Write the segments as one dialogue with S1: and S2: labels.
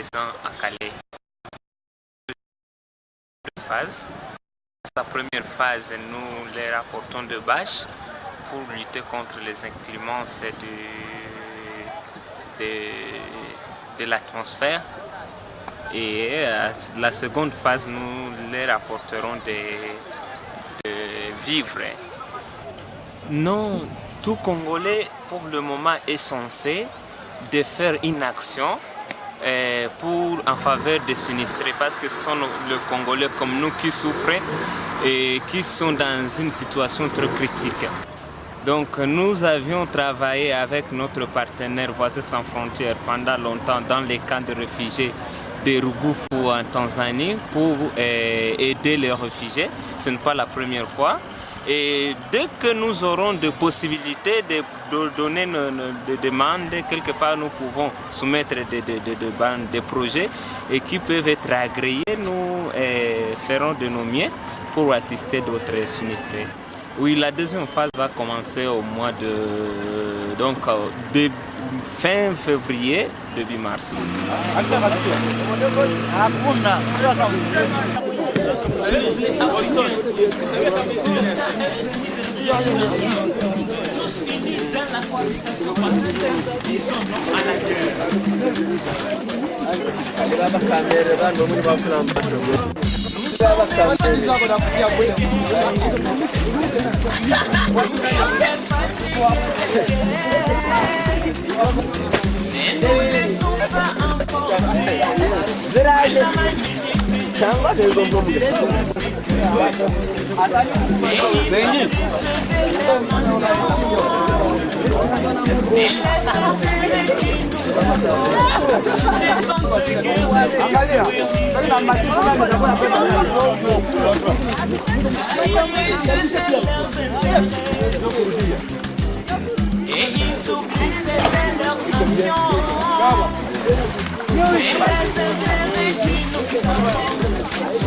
S1: présents à Calais. Sa première phase, nous les rapportons de bâches pour lutter contre les inclémences de l'atmosphère. Et la seconde phase, nous les rapporterons de vivres. Non, tout Congolais pour le moment est censé de faire une action en faveur des sinistrés, parce que ce sont les Congolais comme nous qui souffrent et qui sont dans une situation très critique. Donc nous avions travaillé avec notre partenaire Voisins sans frontières pendant longtemps dans les camps de réfugiés de Rugufu en Tanzanie pour aider les réfugiés. Ce n'est pas la première fois. Et dès que nous aurons des possibilités de donner des demandes, quelque part nous pouvons soumettre des projets et qui peuvent être agréés, nous ferons de nos mieux pour assister d'autres sinistrés. Oui, la deuxième phase va commencer au mois de fin février, début mars.
S2: Et ils oublient c'était leur nation. Et les intérêts qui nous savent,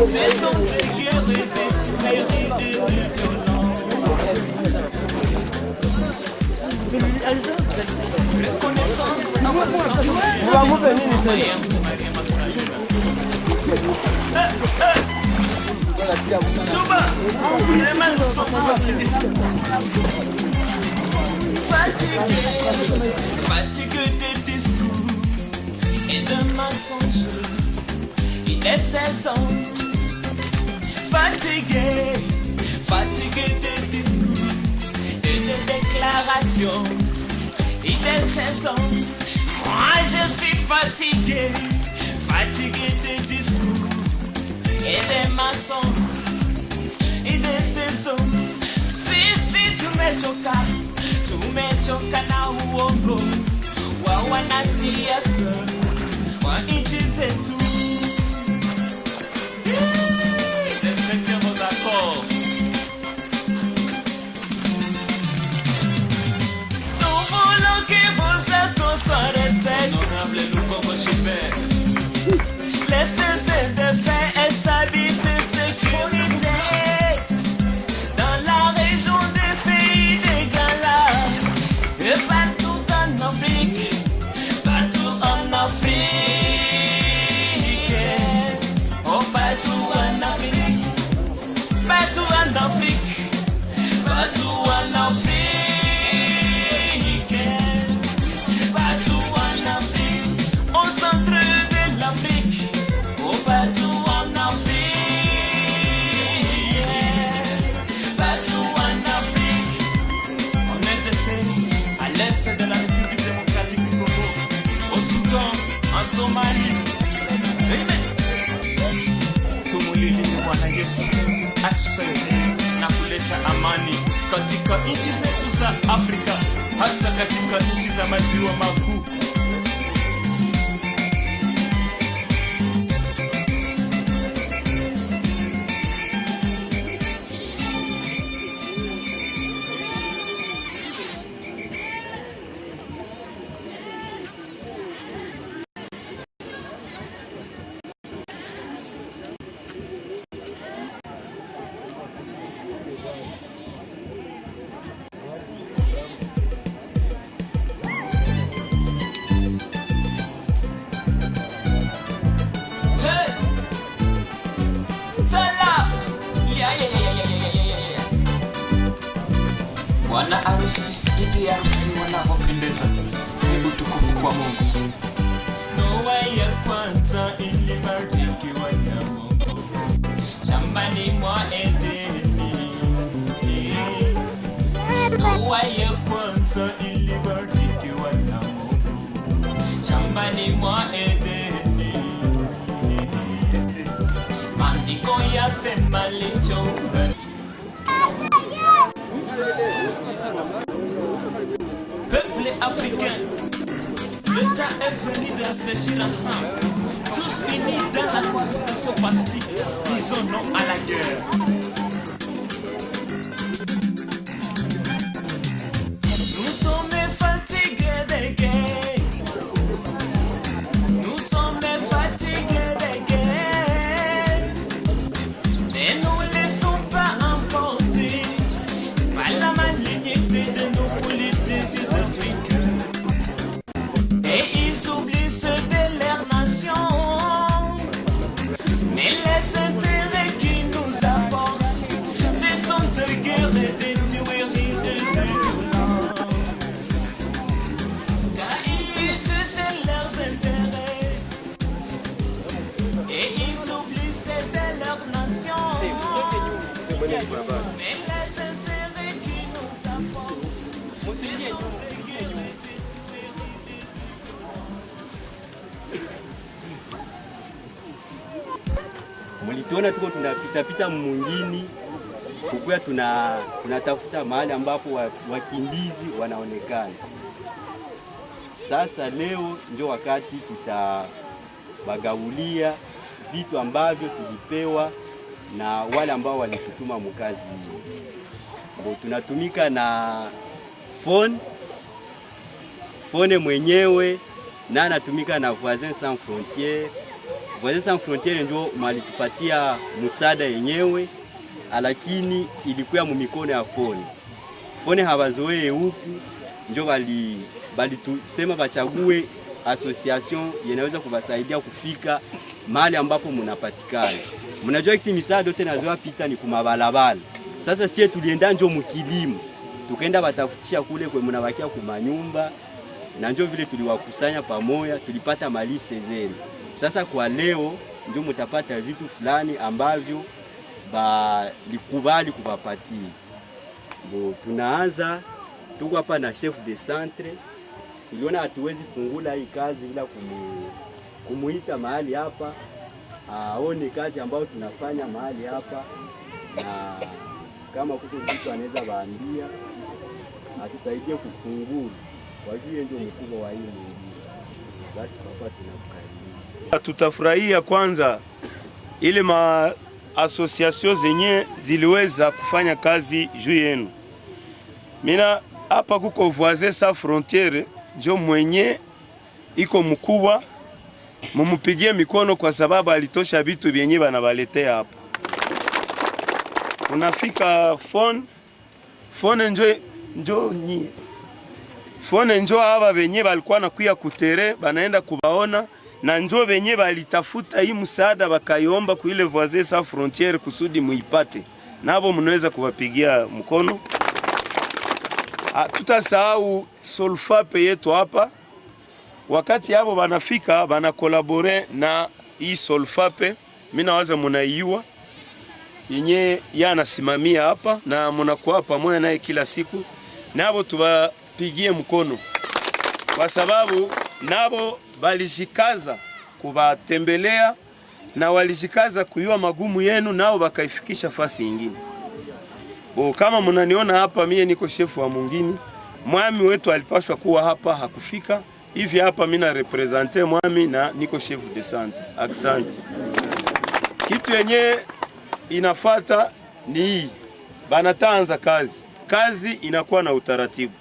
S2: ce sont des guerres et des tueries et des violences. Reconnaissance à Souba, les mains sont fatigué des discours et de mensonges. Il est 16 ans. Fatigué des discours et de déclarations. Il est 16 ans. Moi je suis fatigué des discours et des mensonges. Il est 16 ans. Si tumechoka na uongo wa wanasiasa wa nchi zetu. Respectez vos accords. Nous voulons que vos accords soient respectés. Honorable Lukongo Chibert. Laissez cette paix et stabilité, sécurité dans la région des pays des Galas. Et partout en Afrique, partout en Afrique, oh partout en Afrique, partout en Afrique, partout en Afrique, partout en Afrique, au centre de l'Afrique, oh partout en Afrique, partout en Afrique, on est décédé à l'est de la République démocratique du Congo, au Soudan, en Somalie. Amen. Tumulili ni Bwana Yesu atusaidie na kuleta amani katika nchi zetu za Afrika, hasa katika nchi za maziwa makuu. harusi, bibi harusi wanavyopendeza, ni utukufu kwa Mungu. Ndoa ya kwanza ilibarikiwa na Mungu shambani mwa Edeni. Ndoa ya kwanza ilibarikiwa na Mungu shambani mwa Edeni. Maandiko yasema lichoumba. Peuple africain, le temps est venu de réfléchir ensemble, tous unis dans la cohabitation pacifique, disons non à la guerre. Nous sommes fatigués des guerres, nous sommes fatigués des guerres, mais nous ne laissons pas emporter par la malignité de nos politiciens africains. Et ils oublient ceux de leur nation, mais les intérêts qui nous apportent, ce sont des guerres et des tueries et des violences. Car ils cherchent leurs intérêts, et ils oublient ceux de leur nation, mais les intérêts qui nous apportent, ce sont des guerres et des tueries.
S3: Mulituona tuko tunapita mwingine kukuwa tunatafuta mahali ambapo wakimbizi wanaonekana. Sasa leo ndio wakati tutabagaulia vitu ambavyo tulipewa na wale ambao walitutuma mkazi hii. Tunatumika na Fone mwenyewe na anatumika na Voisins Sans Frontières. Voisins Sans Frontières ndio malitupatia msaada yenyewe, lakini ilikuwa mumikono ya Fone hawazoee huku, ndio bali tusema bachague association inaweza kubasaidia kufika mahali ambapo mnapatikana. Mnajua hizi misaada yote nazoa pita ni kumabalabala. Sasa sie tulienda njo mkilimo, tukaenda batafutisha kule kwa mnabakia kumanyumba, na ndio vile tuliwakusanya pamoja, tulipata maliste zenu. Sasa kwa leo ndio mtapata vitu fulani ambavyo balikubali kuwapatia. Tunaanza, tuko hapa na chef de centre. Tuliona hatuwezi fungula hii kazi bila kumuita mahali hapa aone kazi ambayo tunafanya mahali hapa, na kama kuko vitu anaweza baambia atusaidie kufungula. Kwa hiyo ndio mkubwa wa hii mwingine. Basi hapa tunakukaribisha.
S4: Tutafurahia kwanza ile association zenye ziliweza kufanya kazi juu yenu. Mina hapa kuko Voisins Sans Frontières ndio mwenye iko mkubwa, mumupigie mikono kwa sababu alitosha vitu vyenye banabaletea hapa. Unafika Fone njo haba benye balikuwa nakuya kutere banaenda kubaona, na njo benye balitafuta hii msaada bakaiomba ku ile Voisins Sans Frontières kusudi muipate. Nabo mnaweza kuwapigia mkono. Tutasahau Solfape yetu hapa. Wakati hapo banafika banakolabore na hii Solfape, mimi nawaza mnaiua yenye yanasimamia hapa na mnakuwa pamoja naye kila siku. Nabo tuwapigie mkono kwa sababu nabo balishikaza kubatembelea na walishikaza kuyua magumu yenu, nao bakaifikisha fasi nyingine. Kama mnaniona hapa, mimi niko shefu wa mwingine. Mwami wetu alipaswa kuwa hapa, hakufika. Hivi hapa mimi na representer mwami na niko chef de centre. Asante. Kitu yenye inafuata ni hii. Banataanza kazi. Kazi inakuwa na utaratibu.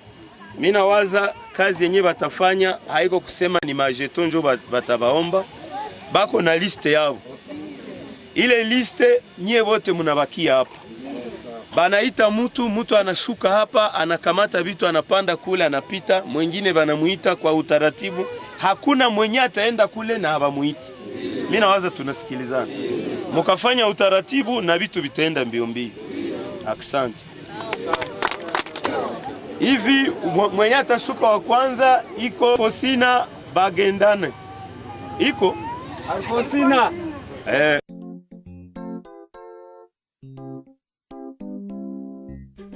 S4: Mimi nawaza kazi yenye batafanya haiko kusema ni majeton njo batabaomba. Bako na liste yao. Ile liste nyie wote mnabakia hapa. Banaita mtu anashuka hapa, anakamata vitu, anapanda kule, anapita, mwingine banamuita kwa utaratibu. Hakuna mwenye ataenda kule na habamuiti. Mimi nawaza tunasikilizana. Mukafanya utaratibu na vitu vitaenda mbio mbio. Asante. hivi. Mwenye atashuka wa kwanza iko Fosina Bagendane, iko
S3: Alfonsina.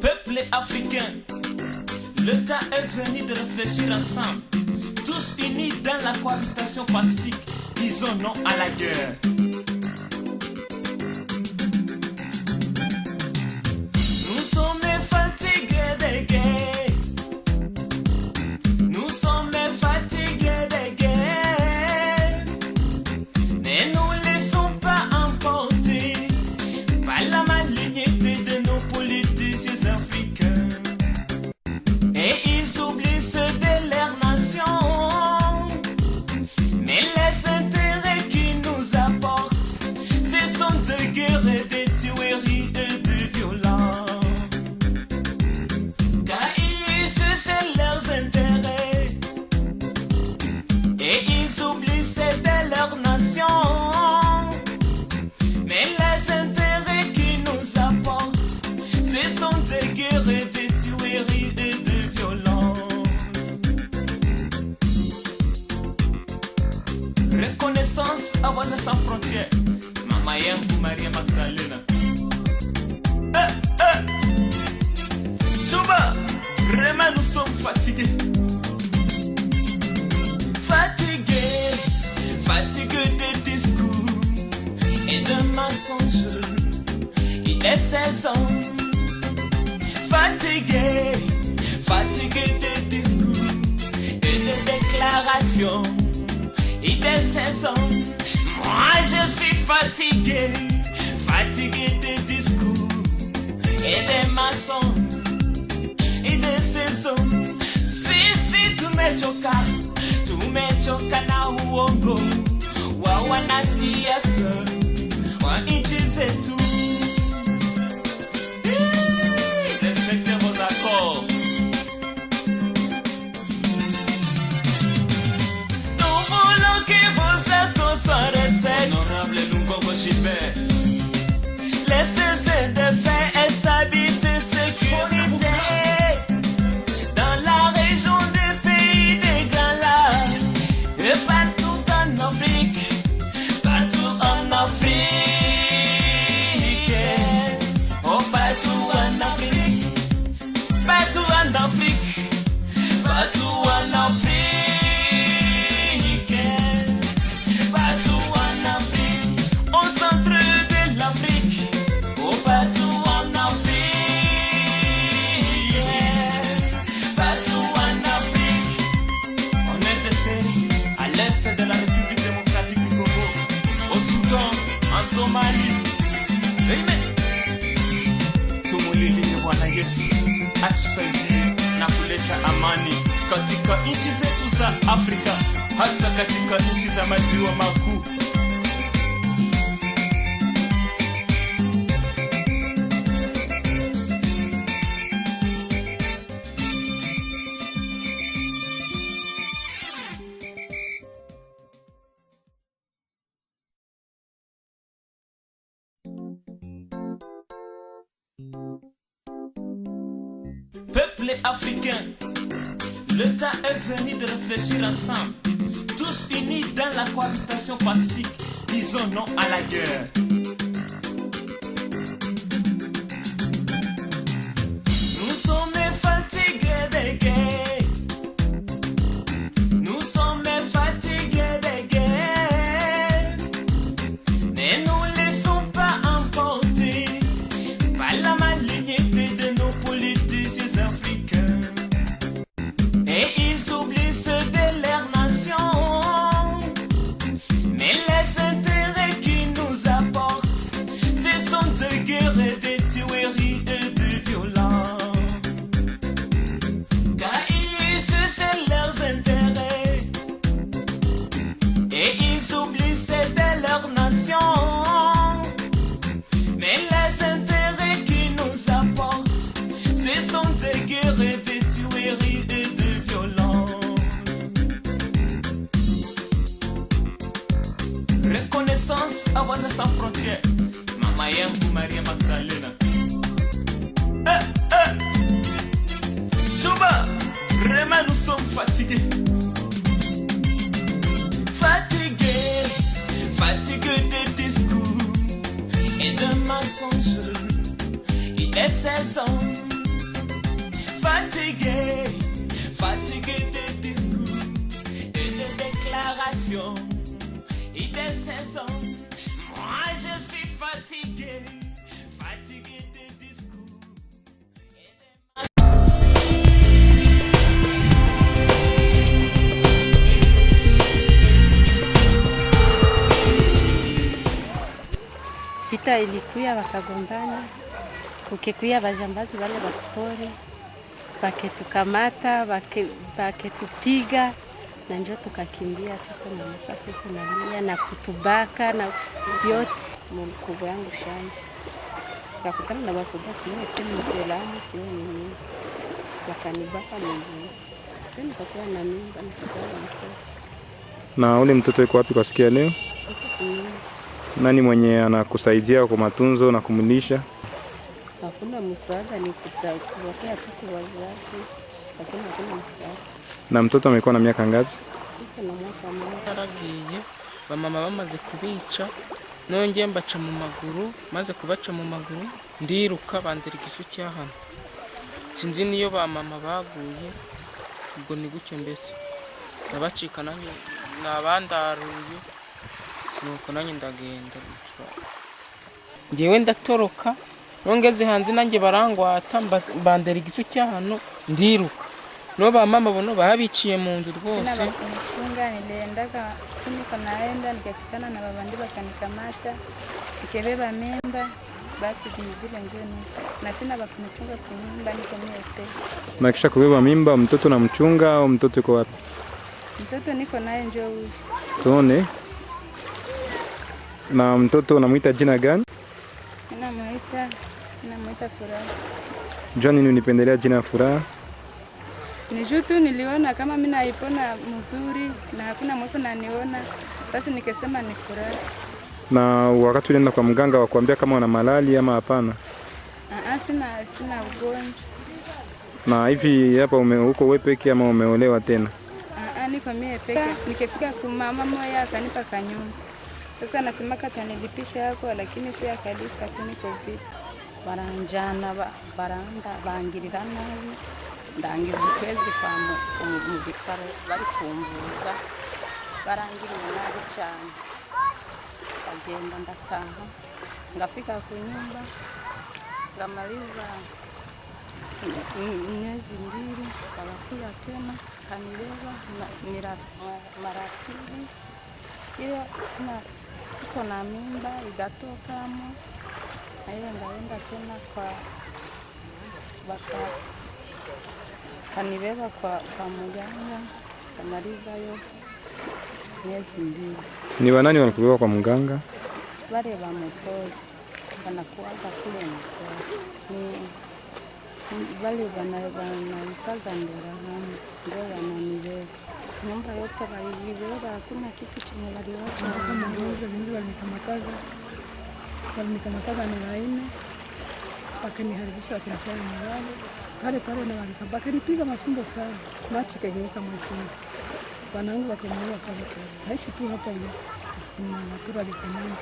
S2: Peuple africain, le temps est venu de réfléchir ensemble, tous unis dans la cohabitation pacifique, disons non à la guerre. Nous sommes fatigués des guerres, nous sommes fatigués des guerres, ne nous laissons pas emporter par la malignité de nos politiciens africains. Et ils oublient ceux de leur nation, mais les intérêts qu'ils nous apportent, ce sont de guerres et de tueries et de violences. Car ils cherchent leurs intérêts, et ils oublient ceux de leur nation, mais les intérêts qu'ils nous apportent, ce sont de guerres et de tueries et de reconnaissance à voisins sans frontières. Mama yangu Maria Magdalena. Souba, vraiment nous sommes fatigués. Fatigués, fatigués des discours et de mensonges et des saisons. Fatigués, fatigués des discours et des déclarations et des saisons. Moi je suis fatigué, fatigué des discours et des maçons et des saisons. Si tumechoka na uongo wa wanasiasa wa nchi zetu. Respectez vos accords. Sans respect, honorable Lungobo Gilbert. Laissez de paix et stabilité, sécurité dans la région des pays des Grands Lacs et partout en Afrique, partout en Afrique, oh partout en Afrique, partout en Afrique, partout en Afrique. De la République démocratique du Congo, au Soudan, en Somalie. Amen. Tumulili Bwana Yesu atusaidie na kuleta amani katika nchi zetu za Afrika, hasa katika nchi za maziwa makuu. Peuple africain, le temps est venu de réfléchir ensemble, tous unis dans la cohabitation pacifique, disons non à la guerre. Nous sommes fatigués des guerres, nous sommes fatigués des guerres, ne nous laissons pas emporter par la malignité de nos politiciens africains. Et ils oublient ceux de leur nation, mais les intérêts qu'ils nous apportent, ce sont de guerres et de tueries et de violences. Car ils cherchent leurs intérêts, et ils oublient ceux de leur nation, mais les intérêts qu'ils nous apportent, ce sont de guerres et de tueries et de reconnaissance à voisins sans frontières. Mama yangu Maria Magdalena. Souba, sommes fatigués. Fatigués, fatigués des discours et de mensonges. Il est 16 ans. Fatigués, fatigués des discours et des déclarations. Il est 16 ans. Moi je suis fatigué, fatigué des discours et des...
S5: Vita ilikuya wakagombana, ukikuya bajambazi wale wakupori, waketukamata, waketupiga, na njoo tukakimbia. Sasa na masasi kunalia na kutubaka na yote. Mkubwa yangu shanje wakutana na wasoda sio mtelamu sio nini, wakanibaka mwenyewe tena kwa na mimba nikazaa mtoto.
S6: Na ule mtoto yuko wapi kwa siku ya leo? Nani mwenye anakusaidia kwa matunzo na kumlisha?
S5: Hakuna msaada, ni kuwapea tu kwa wazazi, lakini hakuna msaada.
S6: Na mtoto amekuwa na miaka ngapi?
S5: Na mwaka mmoja.
S7: Naragiye bamama bamaze kubica nongeye mbaca mu maguru, maze kubaca mu maguru ndiruka bandira igisu cyahano. Sinzi niyo bamama baguye, ubwo ni gucyo mbese nabacika nanjye nabandaruye, nuko nanjye ndagenda. Ngewe ndatoroka, nongeze hanze nanjye barangwata bandira igisu cyahano ndiruka. No bamama bono babiciye mu nzu rwose.
S8: Sina bakumchunga, niliendaga niko naenda nikakutana na babandi bakanikamata, nikebeba mimba, basi vile njoni. Na sina bakumchunga kunyumba, niko miote.
S6: Na kisha kubeba mimba mtoto na mchunga au mtoto yuko wapi?
S8: Mtoto niko naye njoo huyu.
S6: Tuone. Na mtoto unamuita jina gani?
S8: Namuita Furaha.
S6: John, nini unipendelea jina Furaha?
S8: Ni jutu niliona kama mimi naipona mzuri na hakuna mtu ananiona, basi nikasema ni Furaha.
S6: Na wakati ulienda kwa mganga wakuambia kama una malali ama hapana?
S8: Sina ugonjwa.
S6: Na hivi hapa huko wewe peke ama umeolewa tena?
S8: Niko mie peke. Nikifika kwa mama moja akanipa kanyumba. Sasa nasema katanilipisha hapo, lakini si akalipa tu, niko vipi.
S5: Baranjana baranda bangirira nabi, ndangiza ukwezi kwa mu bitaro bari kumvuza, barangirira nabi cyane. Agenda ndataha, ngafika ku nyumba, ngamaliza miezi mbili, kabakuya tena kanileva marafiki ile iko na mimba igatokamo. Ayo ngaenda tena kwa kanibeba kwa muganga, kamaliza yo miezi mbili.
S6: Ni wanani wanakubeba kwa mganga?
S5: Wale wa mtoi wanakuaga kule mtoi. Ni wale wanaitaga ndera hamu, ndio wananibeba. Nyumba yote walibeba, hakuna kitu chenye waliwacha.
S8: Kama hivyo ndio walikamataga na laini, wakaniharibisha, wakinifanya nilale pale na walikabaka, nipiga mafimbo sana, machi kageuka mwekundu. Wanangu wakamwona pale. Naishi tu hapa hivi. Natura likanani.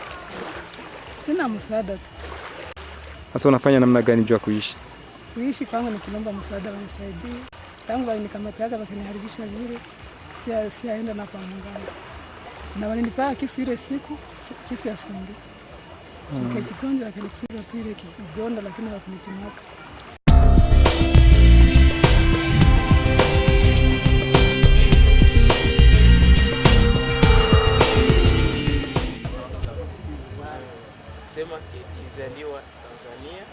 S8: Sina msaada tu.
S6: Sasa unafanya namna gani jua kuishi?
S8: Kuishi kwangu ni kuomba msaada wanisaidie. Tangu walinikamataga wakaniharibisha vile, siaenda na kwa mganga. Na walinipa kisu ile siku, kisu ya singi. Nikajikonja wakanitunza tu ile kidonda, lakini hawakunipimaka.
S9: Sema ilizaliwa Tanzania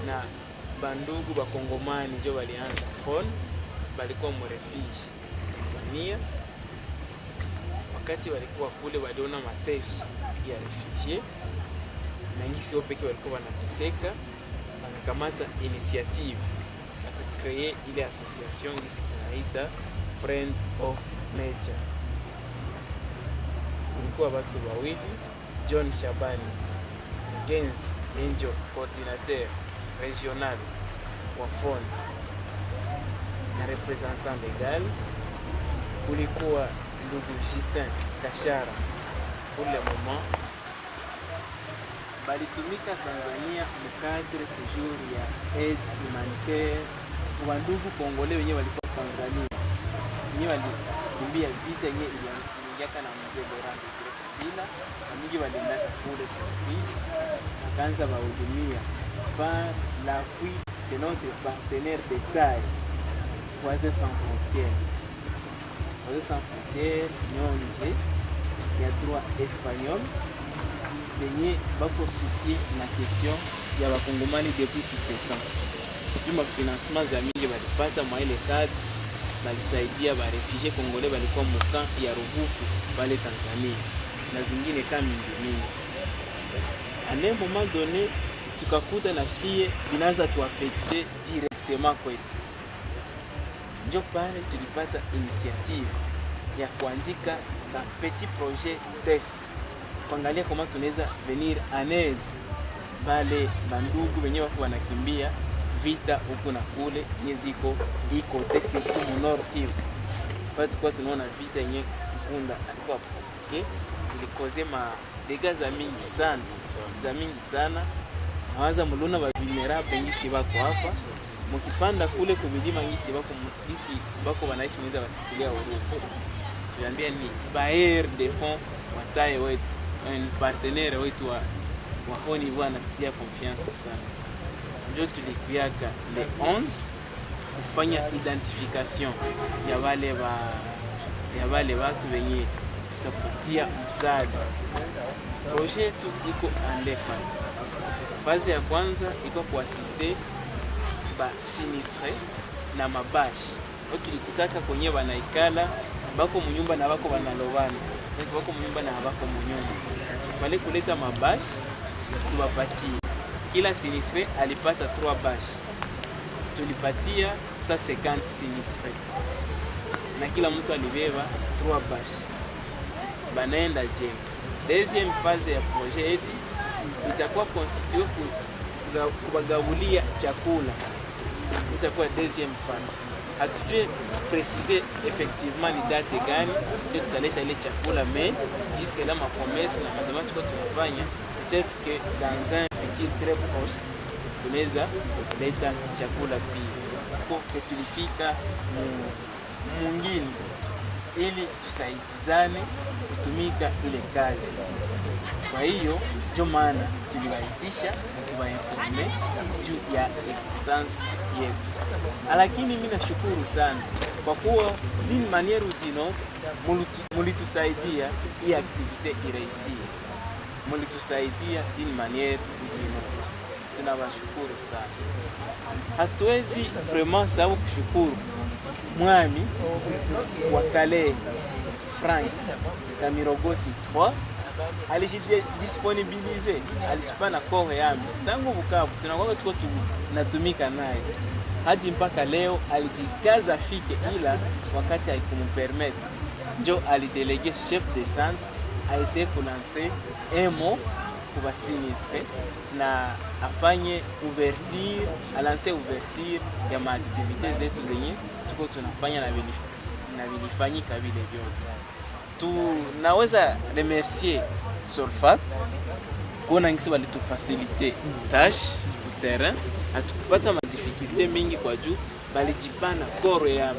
S9: na bandugu bakongomani ndio walianza phone, balikuwa mrefuge Tanzania. Wakati walikuwa kule waliona mateso ya refugee na ngisi wao pekee walikuwa wanateseka, wakakamata initiative akacreate ile association ngisi tunaita Friend of Nature. Kulikuwa watu wawili, John Shabani Genzi Angel, coordinateur régional wa phone, na representant legal, kulikuwa ndugu Justin Kashara. Pour le moment balitumika Tanzania mkadre toujours ya aide humanitaire kwa ndugu Kongole wenyewe walikuwa Tanzania, wenyewe walikimbia vita yenyewe ilianza na mzee Laurent Desire Kabila, na mingi waliendaka kule kuishi, wakaanza wahudumia par l'appui de notre partenaire de taille Voisins Sans Frontières. Voisins Sans Frontières ni ONG ya droit espagnol benye bako souci na question ya bakongomani depuis tout ce temps. Juma financement za mingi walipata mwa ile cadre balisaidia ba refugee Kongole walikuwa muka ya Rubuku pale Tanzania na zingine kama mingi. À un moment donné tukakuta na shie binaanza tuaffecter directement kwetu. Ndio pale tulipata initiative ya kuandika un petit projet test kuangalia kama tunaweza venir en aide pale bandugu wenyewe wako wanakimbia vita huko na kule zenye ziko iko tesi tu mu Nord Kivu. Pale kwa tunaona vita yenyewe Mkunda alikuwa okay, ilikoze ma dégâts za mingi sana. Nawaza muluna ba vulnerable ngisi wako hapa mkipanda kule kubilima ngisi wako wanaishi mweza wasikilia uruhusa. Tuliambia ni bailleur de fonds wataye wetu, un partenaire wetu wa haut niveau anatutia confiance sana. Ndio tulikuiaka le 11 kufanya identification ya wale watu wenye tutapatia msaada. Projet yetu iko en deux phases. Phase ya kwanza iko kuassiste ba sinistre na mabashi. Tulikutaka kwenye wanaikala bako munyumba na bako banalobana, bako munyumba na bako munyumba. Fale kuleta mabashi tuwapatie. Kila sinistre alipata 3 bashi. Tulipatia 150 sinistre. Na kila mtu alibeba 3 bashi. Banaenda jenga. Deuxième phase ya projet yetu itakuwa constitué kubagabulia chakula. Itakuwa deuxième phase. Hatujue préciser effectivement ni date gani ndio tutaleta ile chakula, mais jusque là ma promesse na mademande kwa tunafanya peut-être que dans un futur très proche tunaweza leta chakula pia. Kwa tulifika mwingine ili tusaidizane kutumika ile kazi. Kwa hiyo ndio maana tuliwaitisha na tuwainforme juu ya existence yetu. Lakini mimi nashukuru sana kwa kuwa d'une manière ou d'une autre mulitusaidia hii activité ireisi. Mulitusaidia d'une manière ou d'une autre. Tunawashukuru sana. Hatuwezi vraiment sababu kushukuru mwami wa Kale Frank Kamirogosi 3 alijidisponibilize, alijipana koho yami tangu Bukavu tunakuwa tuko tunatumika naye hadi mpaka leo. Alijikaza fike, ila wakati haikumpermettre njo alidelege chef de centre aise kulancer emo kuba sinistre na afanye ouverture, alancer ouverture ya maaktivite zetu zenye tuko tunafanya na vilifanyika vile vyote. Tunaweza remercier Solfat kuona ngisi walitufacilite tâche ku terrain, hatukupata madifikulte mingi kwa juu balijipana koro ya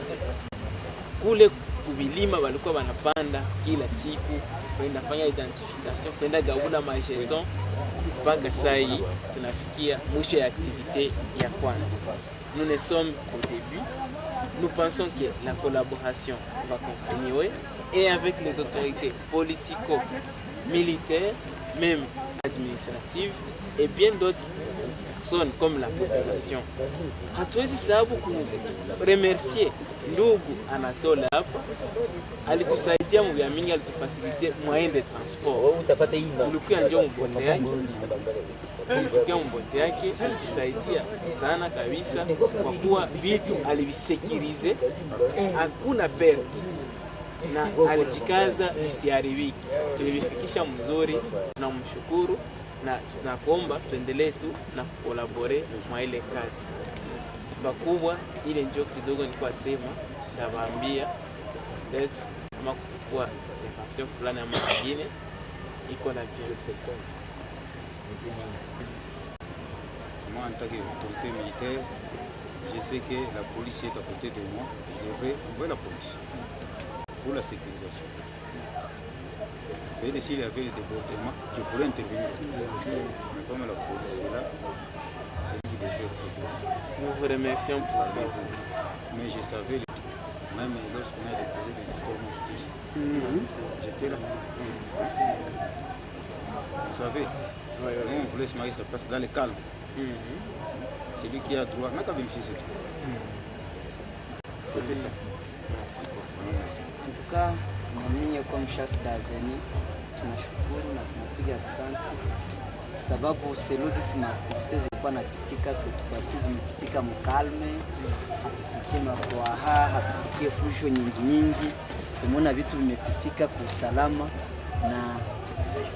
S9: kule kubilima, walikuwa wanapanda kila siku kwenda fanya identification, kwenda gabula majeton mpaka sai tunafikia mwisho ya activité ya kwanza. Nous ne sommes qu'au début. Nous pensons que la collaboration va continuer et avec les autorités politico-militaires, même administratives et bien d'autres personnes comme la population. Hatuwezi sababu kuremercier ndugu Anatole hapa, alitusaidia mbya mingi, alitufacilite moyen de transport. Tulikuwa njoo mbote yake, mbote yake alitusaidia sana kabisa kwa kuwa vitu alivisekirize, hakuna perte na alijikaza isiharibiki. Tulivifikisha mzuri, tunamshukuru na tunakuomba tuendelee tu na kukolabore mwa ile kazi. bakubwa, ile ndio kidogo nilikuwa sema shabaambia peut-être kama kwa infraction fulani ama nyingine iko na bien fait.
S10: Moi, en tant qu'autorité militaire, je sais que la police est à côté de moi. Je vais envoyer la police pour la sécurisation. Et s'il y avait le débordement, je pourrais intervenir. Mais comme la police est là, c'est lui qui devait être côté.
S9: Nous vous remercions pour ça.
S10: Mais je savais le tout. Même lorsqu'on a déposé des discours, j'étais là. Vous savez, nous on voulait se marier, ça passe dans le calme. C'est lui qui a droit, n'a qu'à vérifier c'est tout. C'était ça.
S9: Merci beaucoup.
S11: En tout cas, mimi comme chef d'avenue tunashukuru na tunapiga asante sababu seludi maaktivite zilikuwa napitika situasi zimepitika mkalme, hatusikie makuaha, hatusikie fusho nyingi. Tumeona vitu vimepitika kwa usalama na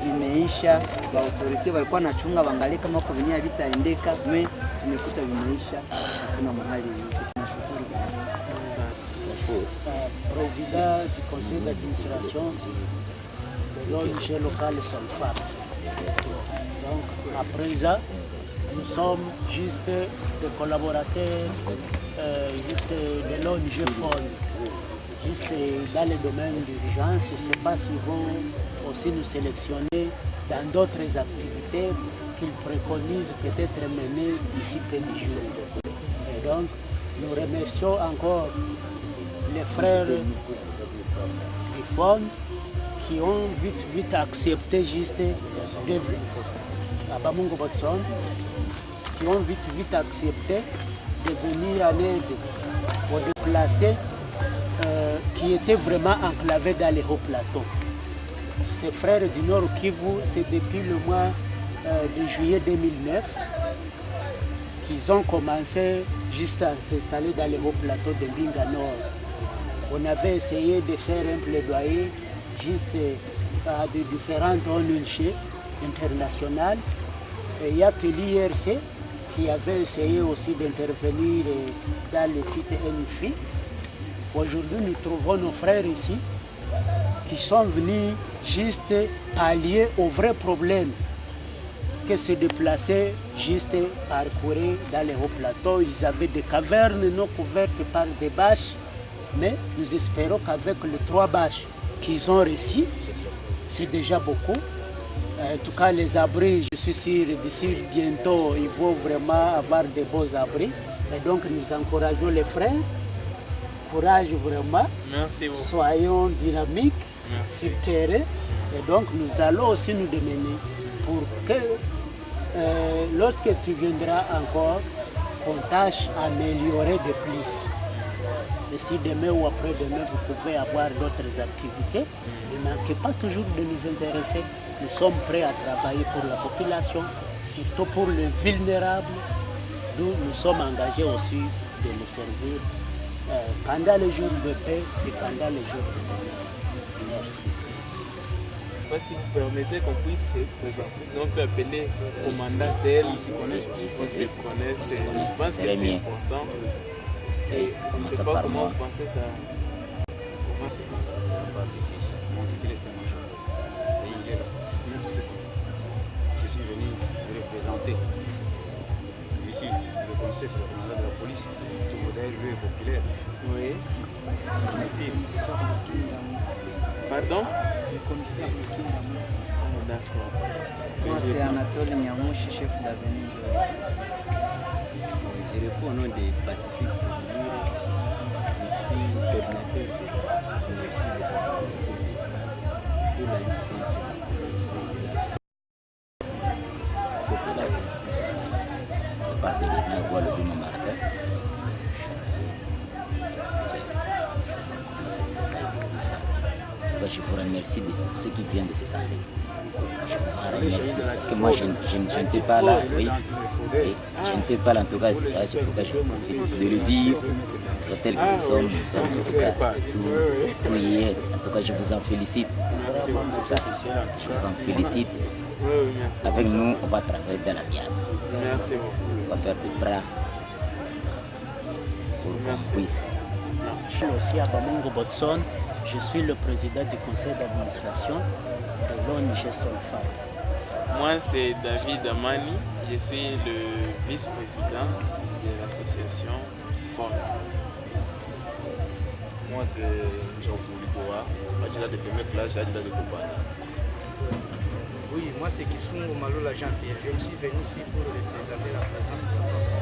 S11: imeisha. Wa autorite walikuwa nachunga waangalie kama kwa vinia vitaendeka, tumekuta vimeisha, hakuna mahali yote. Tunashukuru sana.
S12: Président du conseil d'administration de l'ONG locale Solfap. Donc, à présent, nous sommes juste des collaborateurs juste de l'ONG FON, juste dans le domaine d'urgence. Je ne sais pas s'ils vont aussi nous sélectionner dans d'autres activités qu'ils préconisent peut-être mener d'ici peu de jours. Et donc, nous remercions encore les frères du FON qui ont vite accepté juste qui ont vite accepté de venir en aide aux déplacés qui étaient vraiment enclavés dans les hauts plateaux. Ces frères du Nord Kivu, c'est depuis le mois de juillet 2009 qu'ils ont commencé juste à s'installer dans les hauts plateaux de Mbinga Nord. On avait essayé de faire un plaidoyer juste à de différentes ONG internationales. Et il n'y a que l'IRC qui avait essayé aussi d'intervenir dans le kit NFI. Aujourd'hui, nous trouvons nos frères ici qui sont venus juste pallier au vrai problème que se déplacer juste parcourir dans les hauts plateaux. Ils avaient des cavernes non couvertes par des bâches, mais nous espérons qu'avec les 3 bâches qu'ils ont reçues, c'est déjà beaucoup. En tout cas, les abris, je suis sûr, d'ici bientôt, ils vont vraiment avoir de beaux abris. Et donc, nous encourageons les frères. Courage vraiment.
S9: Merci beaucoup.
S12: Soyons dynamiques sur le terrain. Et donc, nous allons aussi nous démener pour que, lorsque tu viendras encore, qu'on tâche améliorer de plus. Et si demain ou après-demain, vous pouvez avoir d'autres activités, ne manquez pas toujours de nous intéresser. Nous sommes prêts à travailler pour la population, surtout pour les vulnérables. Nous sommes engagés aussi de les servir pendant les jours de paix et pendant les jours de bonheur. Merci.
S9: Je ne sais pas si vous permettez qu'on puisse se présenter. Sinon, on peut appeler commandant tel.
S13: On se connaît.
S9: Je pense que c'est important. Je ne sais pas comment vous pensez ça.
S10: Mon titre est un major. Et il est là. Je suis venu le représenter. Ici, le conseil, c'est le commandant de la police. Tout le modèle, lui, est populaire.
S9: Oui. Pardon?
S11: Le commissaire
S9: D'accord.
S11: Moi, c'est Anatole Nyamouchi, chef d'avenue.
S3: Je réponds au nom de Pacifique Tibulire. Je suis coordinateur de synergie des organisations pour la lutte contre la
S13: c'est là aussi. Je parle de l'État, le Duma Martin. Tout ça. Je vous remercie de tout ce qui vient de se passer. Je vous en remercie parce que moi je n'étais pas là, oui. Et je n'étais pas là en tout cas, c'est ça, c'est pourquoi je profite de le dire. Tel que nous sommes en tout cas tout hier. En tout cas, je vous en félicite. C'est ça, je vous en félicite. Avec nous, on va travailler dans la bière.
S9: Merci beaucoup.
S13: On va faire des bras. qu'on puisse.
S12: Je suis aussi à Bamongo Botson. Je suis le président du conseil d'administration de l'ONG Solfa.
S9: Moi, c'est David Amani. Je suis le vice-président de l'association FON.
S14: Moi, c'est Jean Bouliboa. J'ai de première classe, j'ai de compagnie.
S15: Oui, moi, c'est Kissungo Malola Jean-Pierre. Je me suis venu ici pour représenter la présence de la France.